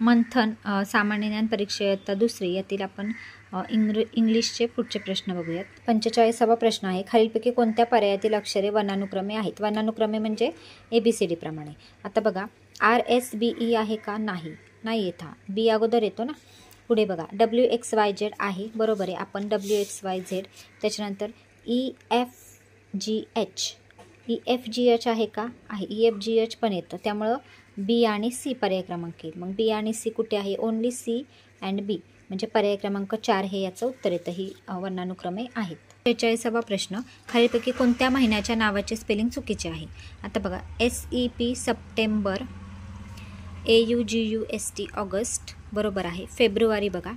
मंथन सामान्य ज्ञान परीक्षा इयत्ता दुसरी यातील आपण इंग्लिशचे पुढचे प्रश्न बघूयात. 45वा प्रश्न आहे. खालीलपैकी कोणत्या पर्यायातील अक्षरे वर्णानुक्रमे आहेत? वर्णानुक्रमे म्हणजे ABCD प्रमाणे. आता बघा RSBE आहे का? नाही येत. हा बी अगोदर येतो ना. पुढे बघा WXYZ आहे, बरोबर आहे. आपण WXYZ. त्याच्यानंतर EFGH आहे का? आहे. EFGH पण येतं, त्यामुळं B आणि C पर्याय क्रमांक येईल. मग B आणि C कुठे आहे? ओन्ली C अँड B, म्हणजे पर्याय क्रमांक 4 हे याचं उत्तर येतं. ही वर्णानुक्रमे आहेत. 46वा प्रश्न. खालीलपैकी कोणत्या महिन्याच्या नावाचे स्पेलिंग चुकीचे आहे? आता बघा SEP सप्टेंबर, AUGUST ऑगस्ट, बरोबर आहे. फेब्रुवारी बघा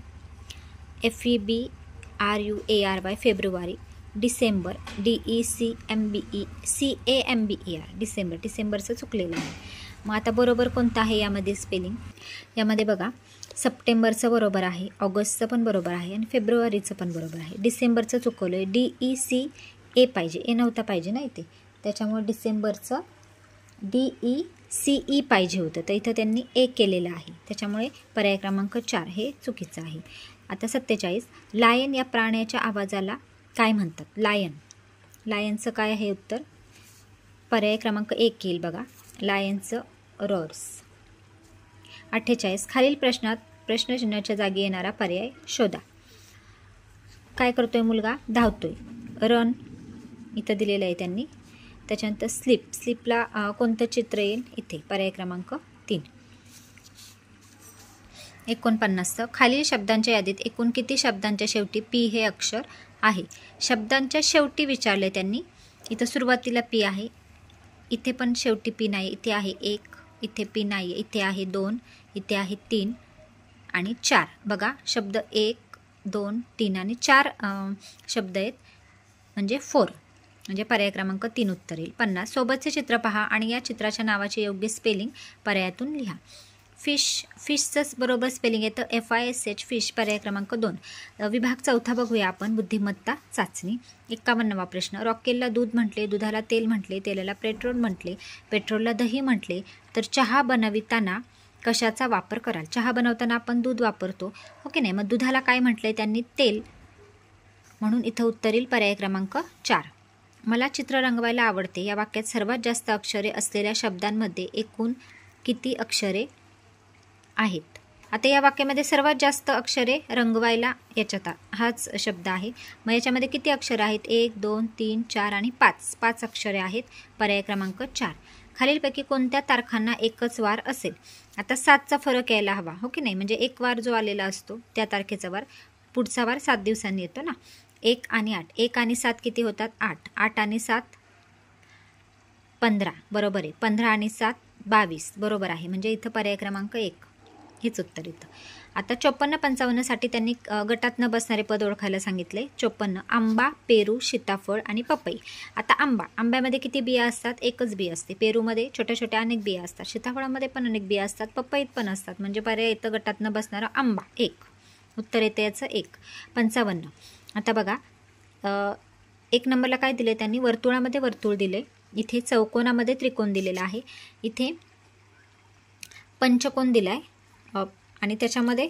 FEBRUARY फेब्रुवारी. डिसेंबर DECAMBER डिसेंबरचं चुकलेलं आहे. मग आता बरोबर कोणतं आहे यामध्ये स्पेलिंग? यामध्ये बघा सप्टेंबरचं बरोबर आहे, ऑगस्टचं पण बरोबर आहे आणि फेब्रुवारीचं पण बरोबर आहे. डिसेंबरचं चुकवलं आहे. DECA पाहिजे, ए नव्हता पाहिजे ना इथे, त्याच्यामुळे डिसेंबरचं DECE पाहिजे होतं, तर इथं त्यांनी ए केलेलं आहे, त्याच्यामुळे पर्याय क्रमांक 4 हे चुकीचं आहे. आता 47. लायन या प्राण्याच्या आवाजाला काय म्हणतात? लायनचं काय आहे उत्तर? पर्याय क्रमांक 1 येईल बघा, लायनचं रॉर्स. 48. खालील प्रश्नात प्रश्नचिन्हाच्या जागी येणारा पर्याय शोधा. काय करतोय मुलगा? धावतोय. रन इथं दिलेलं आहे त्यांनी. त्याच्यानंतर स्लीपला कोणतं चित्र येईल? इथे पर्याय क्रमांक 3. 49. खालील शब्दांच्या यादीत एकूण किती शब्दांच्या शेवटी P हे अक्षर आहे? शब्दांच्या शेवटी विचारले त्यांनी. इथं सुरुवातीला P आहे, इथे पण शेवटी P नाही. इथे आहे 1, इथे P नाही, इथे आहे 2, इथे आहे 3 आणि 4. बघा शब्द 1, 2, 3 आणि 4 शब्द आहेत, म्हणजे 4, म्हणजे पर्याय क्रमांक 3 उत्तर येईल. 50. सोबतचे चित्र पहा आणि या चित्राच्या नावाचे योग्य स्पेलिंग पर्यायातून लिहा. फिशचं बरोबर स्पेलिंग येतं FISH फिश, पर्याय क्रमांक 2. विभाग 4 बघूया आपण, बुद्धिमत्ता चाचणी. 51वा प्रश्न. रॉकेलला दूध म्हटले, दुधाला तेल म्हटले, तेलाला पेट्रोल म्हटले, पेट्रोलला दही म्हटले, तर चहा बनविताना कशाचा वापर कराल? चहा बनवताना आपण दूध वापरतो, ओके नाही. मग दुधाला काय म्हटलंय त्यांनी? तेल, म्हणून इथं उत्तर येईल पर्याय क्रमांक 4. मला चित्र रंगवायला आवडते या वाक्यात सर्वात जास्त अक्षरे असलेल्या शब्दांमध्ये एकूण किती अक्षरे आहेत? आता या वाक्यामध्ये सर्वात जास्त अक्षरे रंगवायला याच्यात हाच शब्द आहे. मग याच्यामध्ये किती अक्षर आहेत? 1, 2, 3, 4 आणि 5 अक्षरे आहेत. पर्याय क्रमांक 4. खालीलपैकी कोणत्या तारखांना एकच वार असेल? आता 7चा फरक यायला हवा, हो की नाही. म्हणजे एक वार जो आलेला असतो त्या तारखेचा वार, पुढचा वार 7 दिवसांनी येतो ना. 1 आणि 8, 1 आणि 7 किती होतात? 8. 8 आणि 7 15, बरोबर आहे. 15 आणि 7 22, बरोबर आहे. म्हणजे इथं पर्याय क्रमांक 1 हेच उत्तर येतं. आता 54-55 साठी त्यांनी गटात न बसणारे पद ओळखायला सांगितले. 54. आंबा, पेरू, सीताफळ आणि पपई. आता आंब्यामध्ये किती बिया असतात? एकच बी असते. पेरूमध्ये छोट्या छोट्या अनेक बिया असतात, सीताफळामध्ये पण अनेक बिया असतात, पपईत पण असतात, म्हणजे पर्याय येतं गटात न बसणारा आंबा 1. उत्तर येतं याचं 1. 55. आता बघा 1 नंबरला काय दिले त्यांनी? वर्तुळामध्ये वर्तुळ दिले, इथे चौकोनामध्ये त्रिकोण दिलेला आहे, इथे पंचकोन दिलाय आणि त्याच्यामध्ये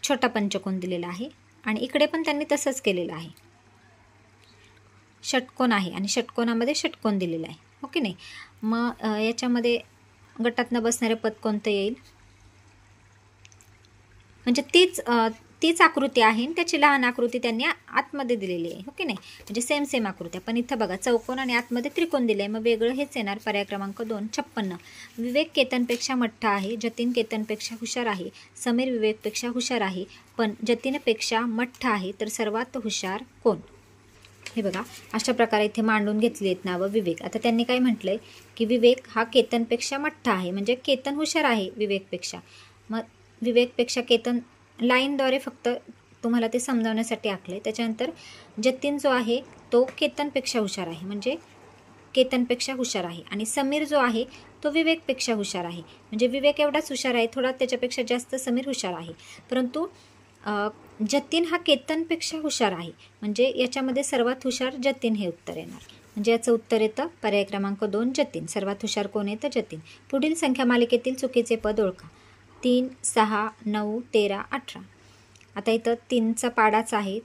छोटा पंचकोन दिलेला आहे, आणि इकडे पण त्यांनी तसंच केलेलं आहे. षटकोन आहे आणि षटकोनामध्ये षटकोन दिलेला आहे, ओके नाही. मग याच्यामध्ये गटात न बसणारे पद कोणतं येईल? म्हणजे तीच आकृती आहे आणि त्याची लहान आकृती त्यांनी आतमध्ये दिलेली आहे, ओके नाही. म्हणजे सेम आकृत्या, पण इथं बघा चौकोन आणि आतमध्ये त्रिकोण दिले आहे, मग वेगळं हेच येणार. पर्याय क्रमांक 2. 56. विवेक केतनपेक्षा मठ्ठा आहे, जतीन केतनपेक्षा हुशार आहे, समीर विवेकपेक्षा हुशार आहे, पण जतीनपेक्षा मठ्ठा आहे, तर सर्वात हुशार कोण? हे बघा अशा प्रकारे इथे मांडून घेतली आहेत नावं. विवेक, आता त्यांनी काय म्हटलंय की विवेक हा केतनपेक्षा मठ्ठा आहे, म्हणजे केतन हुशार आहे विवेकपेक्षा. मग विवेकपेक्षा केतन लाईनद्वारे फक्त तुम्हाला ते समजावण्यासाठी आखले. त्याच्यानंतर जतीन जो आहे तो केतनपेक्षा हुशार आहे, म्हणजे केतनपेक्षा हुशार आहे, आणि समीर जो आहे तो विवेकपेक्षा हुशार आहे, म्हणजे विवेक एवढाच हुशार आहे, थोडा त्याच्यापेक्षा जास्त समीर हुशार आहे, परंतु जतीन हा केतनपेक्षा हुशार आहे, म्हणजे याच्यामध्ये सर्वात हुशार जतीन हे उत्तर येणार. म्हणजे याचं उत्तर येतं पर्याय क्रमांक 2 जतीन. सर्वात हुशार कोण येतं? जतीन. पुढील संख्या मालिकेतील चुकीचे पद ओळखा. 3, 6, 9, 13, 18. आता इथं 3चा पाडाच आहे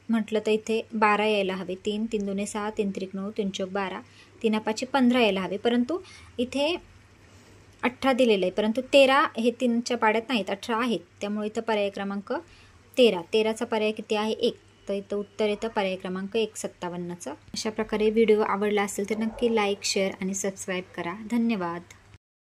म्हटलं तर इथे 12 यायला हवे. 3, 3 दुणे 6, 3 त्रिक 9, 3 चौक 12, 3 पाचे 15 यायला हवे. परंतु इथे 18 दिलेलं आहे, परंतु 13 हे 3च्या पाड्यात नाहीत, 18 आहेत. त्यामुळे इथं पर्याय क्रमांक 13. 13चा पर्याय किती आहे? 1. तर इथं उत्तर येतं पर्याय क्रमांक 1, 57चं. अशा प्रकारे व्हिडिओ आवडला असेल तर नक्की लाईक, शेअर आणि सबस्क्राईब करा. धन्यवाद.